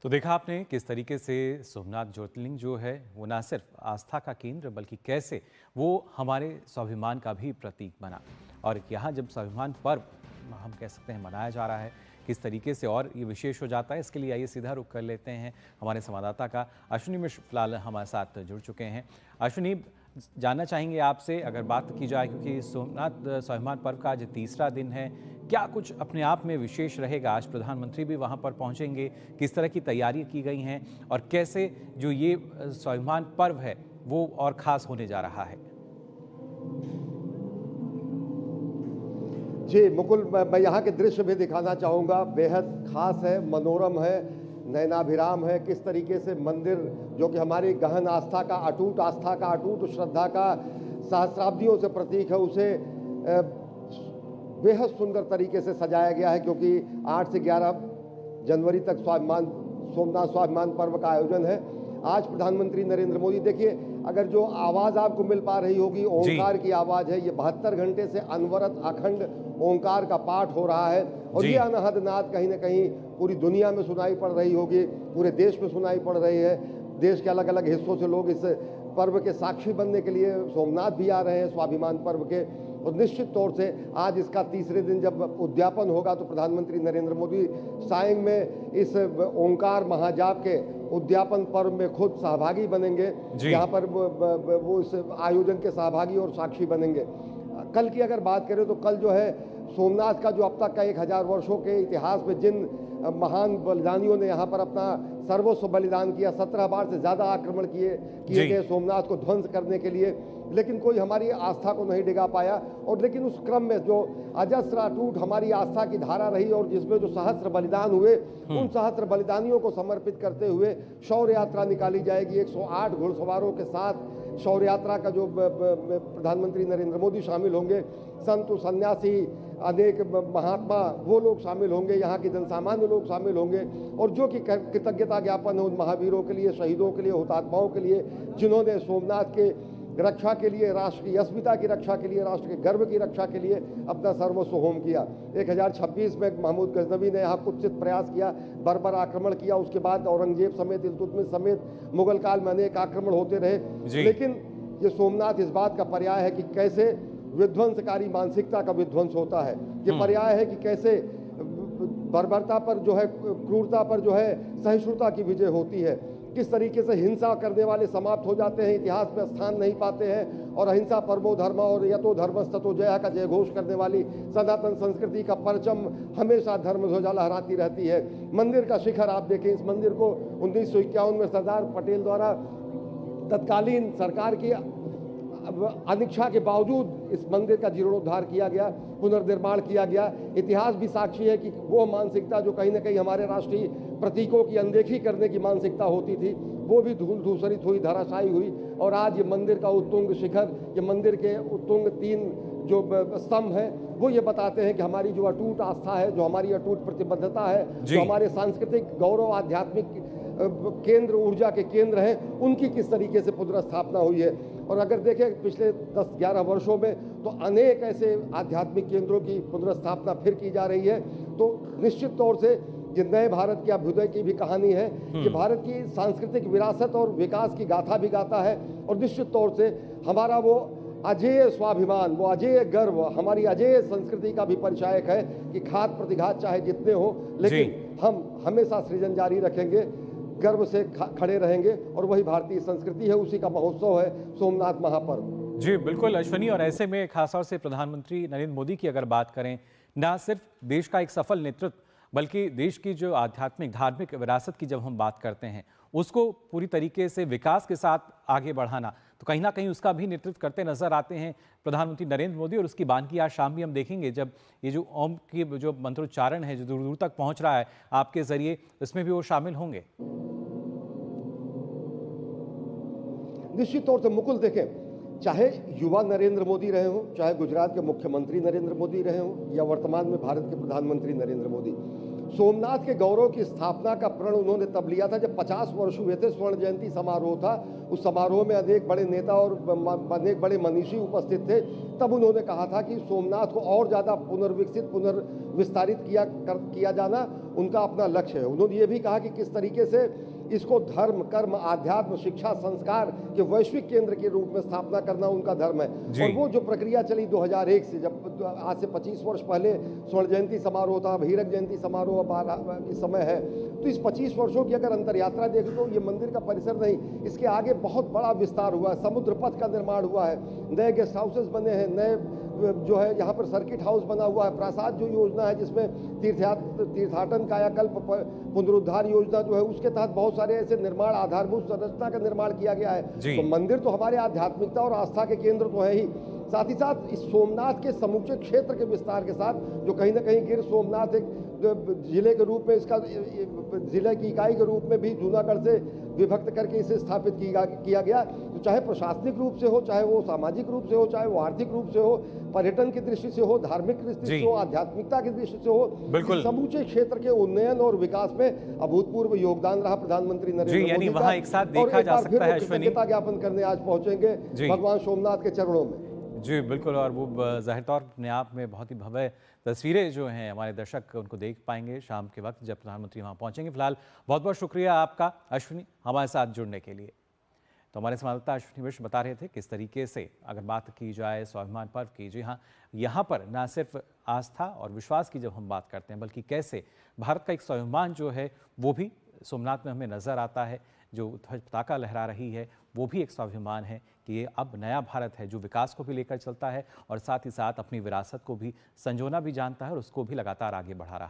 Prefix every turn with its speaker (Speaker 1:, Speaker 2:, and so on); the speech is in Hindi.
Speaker 1: तो देखा आपने किस तरीके से सोमनाथ ज्योतिर्लिंग जो है वो ना सिर्फ आस्था का केंद्र बल्कि कैसे वो हमारे स्वाभिमान का भी प्रतीक बना। और यहाँ जब स्वाभिमान पर्व हम कह सकते हैं मनाया जा रहा है, किस तरीके से और ये विशेष हो जाता है, इसके लिए आइए सीधा रुख कर लेते हैं हमारे संवाददाता का। अश्विनी मिश्र फिलहाल हमारे साथ जुड़ चुके हैं। अश्विनी, जानना चाहेंगे आपसे, अगर बात की जाए क्योंकि सोमनाथ स्वाभिमान पर्व का आज तीसरा दिन है, क्या कुछ अपने आप में विशेष रहेगा? आज प्रधानमंत्री भी वहां पर पहुंचेंगे, किस तरह की तैयारी की गई हैं और कैसे जो ये स्वाभिमान पर्व है वो और खास होने जा रहा है?
Speaker 2: जी मुकुल, मैं यहाँ के दृश्य भी दिखाना चाहूँगा। बेहद खास है, मनोरम है, नयनाभिराम है। किस तरीके से मंदिर जो कि हमारी गहन आस्था का, अटूट आस्था का, अटूट श्रद्धा का सहस्राब्दियों से प्रतीक है, उसे बेहद सुंदर तरीके से सजाया गया है। क्योंकि 8 से 11 जनवरी तक सोमनाथ स्वाभिमान पर्व का आयोजन है। आज प्रधानमंत्री नरेंद्र मोदी, देखिए अगर जो आवाज़ आपको मिल पा रही होगी, ओंकार की आवाज़ है। ये 72 घंटे से अनवरत अखंड ओंकार का पाठ हो रहा है और ये अनहद नाद कहीं ना कहीं पूरी दुनिया में सुनाई पड़ रही होगी, पूरे देश में सुनाई पड़ रही है। देश के अलग अलग हिस्सों से लोग इस पर्व के साक्षी बनने के लिए सोमनाथ भी आ रहे हैं, स्वाभिमान पर्व के। और निश्चित तौर से आज इसका तीसरे दिन जब उद्यापन होगा तो प्रधानमंत्री नरेंद्र मोदी सायंग में इस ओंकार महाजाप के उद्यापन पर्व में खुद सहभागी बनेंगे, यहाँ पर वो इस आयोजन के सहभागी और साक्षी बनेंगे। कल की अगर बात करें तो कल जो है सोमनाथ का जो अब तक का 1000 वर्षों के इतिहास में जिन महान बलिदानियों ने यहाँ पर अपना सर्वस्व बलिदान किया, 17 बार से ज़्यादा आक्रमण किए गए सोमनाथ को ध्वंस करने के लिए, लेकिन कोई हमारी आस्था को नहीं डिगा पाया। और लेकिन उस क्रम में जो अजस्र अटूट हमारी आस्था की धारा रही और जिसमें जो सहस्त्र बलिदान हुए, उन सहस्त्र बलिदानियों को समर्पित करते हुए शौर्य यात्रा निकाली जाएगी। 108 घुड़सवारों के साथ शौर्य यात्रा का जो प्रधानमंत्री नरेंद्र मोदी शामिल होंगे, संत सन्यासी, अनेक महात्मा, वो लोग शामिल होंगे, यहाँ के जनसामान्य लोग शामिल होंगे। और जो कि कृतज्ञता ज्ञापन है उन महावीरों के लिए, शहीदों के लिए, हुतात्माओं के लिए, जिन्होंने सोमनाथ के रक्षा के लिए, राष्ट्र की अस्मिता की रक्षा के लिए, राष्ट्र के गर्व की रक्षा के लिए अपना सर्वस्व होम किया। 1026 में महमूद गजनवी ने यहाँ कुत्सित प्रयास किया, बर्बर आक्रमण किया। उसके बाद औरंगजेब समेत, इल्तुतमिश समेत मुगल काल में अनेक आक्रमण होते रहे। लेकिन ये सोमनाथ इस बात का पर्याय है कि कैसे विध्वंसकारी मानसिकता का विध्वंस होता है। ये पर्याय है कि कैसे बर्बरता पर जो है, क्रूरता पर जो है सहिष्णुता की विजय होती है। किस तरीके से हिंसा करने वाले समाप्त हो जाते हैं, इतिहास में स्थान नहीं पाते हैं, और अहिंसा परमो धर्म और यतो धर्म ततो जय का जय घोष करने वाली सनातन संस्कृति का परचम हमेशा धर्म ध्वजा लहराती रहती है। मंदिर का शिखर आप देखें, इस मंदिर को 1951 में सरदार पटेल द्वारा तत्कालीन सरकार की अनिच्छा के बावजूद इस मंदिर का जीर्णोद्धार किया गया, पुनर्निर्माण किया गया। इतिहास भी साक्षी है कि वो मानसिकता जो कहीं ना कहीं हमारे राष्ट्रीय प्रतीकों की अनदेखी करने की मानसिकता होती थी, वो भी धूल धूसरित हुई, धराशायी हुई। और आज ये मंदिर का उत्तुंग शिखर, ये मंदिर के उत्तुंग 3 जो स्तंभ हैं, वो ये बताते हैं कि हमारी जो अटूट आस्था है, जो हमारी अटूट प्रतिबद्धता है, जो हमारे सांस्कृतिक गौरव, आध्यात्मिक केंद्र, ऊर्जा के केंद्र हैं, उनकी किस तरीके से पुनर्स्थापना हुई है। और अगर देखें पिछले 10-11 वर्षों में तो अनेक ऐसे आध्यात्मिक केंद्रों की पुनर्स्थापना फिर की जा रही है। तो निश्चित तौर से ये नए भारत के अभ्युदय की भी कहानी है, कि भारत की सांस्कृतिक विरासत और विकास की गाथा भी गाता है। और निश्चित तौर से हमारा वो अजेय स्वाभिमान, वो अजेय गर्व, हमारी अजेय संस्कृति का भी परिचायक है कि घात प्रतिघात चाहे जितने हो, लेकिन हम हमेशा सृजन जारी रखेंगे, गर्व से खड़े रहेंगे। और वही भारतीय संस्कृति है, उसी का महोत्सव है सोमनाथ महापर्व।
Speaker 1: जी बिल्कुल अश्विनी, और ऐसे में खासतौर से प्रधानमंत्री नरेंद्र मोदी की अगर बात करें, ना सिर्फ देश का एक सफल नेतृत्व बल्कि देश की जो आध्यात्मिक धार्मिक विरासत की जब हम बात करते हैं, उसको पूरी तरीके से विकास के साथ आगे बढ़ाना, तो कहीं ना कहीं उसका भी नेतृत्व करते नजर आते हैं प्रधानमंत्री नरेंद्र मोदी। और उसकी बानगी आज शाम भी हम देखेंगे, जब ये जो ओम की जो मंत्रोच्चारण है जो दूर दूर तक पहुंच रहा है आपके जरिए, इसमें भी वो शामिल होंगे।
Speaker 2: निश्चित तौर से मुकुल, देखें, चाहे युवा नरेंद्र मोदी रहे हों, चाहे गुजरात के मुख्यमंत्री नरेंद्र मोदी रहे हों, या वर्तमान में भारत के प्रधानमंत्री नरेंद्र मोदी, सोमनाथ के गौरव की स्थापना का प्रण उन्होंने तब लिया था जब 50 वर्ष हुए थे। स्वर्ण जयंती समारोह था, उस समारोह में अनेक बड़े नेता और अनेक बड़े मनीषी उपस्थित थे। तब उन्होंने कहा था कि सोमनाथ को और ज़्यादा पुनर्विकसित, पुनर्विस्तारित किया जाना उनका अपना लक्ष्य है। उन्होंने ये भी कहा कि किस तरीके से इसको धर्म, कर्म, आध्यात्म, शिक्षा, संस्कार के वैश्विक केंद्र के रूप में स्थापना करना उनका धर्म है। और वो जो प्रक्रिया चली 2001 से, जब आज से 25 वर्ष पहले स्वर्ण जयंती समारोह था, अब हीरक जयंती समारोह इस समय है, तो इस 25 वर्षों की अगर अंतर यात्रा देखें तो ये मंदिर का परिसर नहीं, इसके आगे बहुत बड़ा विस्तार हुआ है। समुद्र पथ का निर्माण हुआ है, नए गेस्ट हाउसेस बने हैं, नए जो है यहाँ पर सर्किट हाउस बना हुआ है, प्रसाद जो योजना है जिसमें तीर्थाटन कायाकल्प पुनरुद्धार योजना जो है उसके तहत बहुत सारे ऐसे निर्माण, आधारभूत संरचना का निर्माण किया गया है। तो मंदिर तो हमारे आध्यात्मिकता और आस्था के केंद्र तो है ही, साथ ही साथ इस सोमनाथ के समूचे क्षेत्र के विस्तार के साथ जो कहीं ना कहीं गिर सोमनाथ एक जिले के रूप में, इसका जिले की इकाई के रूप में भी जूनागढ़ से विभक्त करके इसे स्थापित किया गया। तो चाहे प्रशासनिक रूप से हो, चाहे वो सामाजिक रूप से हो, चाहे वो आर्थिक रूप से हो, पर्यटन की दृष्टि से हो, धार्मिक दृष्टि से हो, आध्यात्मिकता की दृष्टि से हो, समूचे क्षेत्र के उन्नयन और विकास में अभूतपूर्व योगदान रहा प्रधानमंत्री नरेंद्र मोदी का।
Speaker 1: एक साथ देखा जा सकता है,
Speaker 2: कृतज्ञता ज्ञापन करने आज पहुंचेंगे भगवान सोमनाथ के चरणों में।
Speaker 1: जी बिल्कुल, और वो ज़ाहिर तौर अपने आप में बहुत ही भव्य तस्वीरें जो हैं हमारे दर्शक उनको देख पाएंगे शाम के वक्त जब प्रधानमंत्री वहाँ पहुँचेंगे। फिलहाल बहुत बहुत शुक्रिया आपका अश्विनी, हमारे साथ जुड़ने के लिए। तो हमारे संवाददाता अश्विनी मिश्र बता रहे थे किस तरीके से अगर बात की जाए स्वाभिमान पर्व की, जी हाँ, यहाँ पर न सिर्फ आस्था और विश्वास की जब हम बात करते हैं, बल्कि कैसे भारत का एक स्वाभिमान जो है वो भी सोमनाथ में हमें नज़र आता है। जो ध्वज पताका लहरा रही है वो भी एक स्वाभिमान है कि ये अब नया भारत है जो विकास को भी लेकर चलता है और साथ ही साथ अपनी विरासत को भी संजोना भी जानता है और उसको भी लगातार आगे बढ़ा रहा है।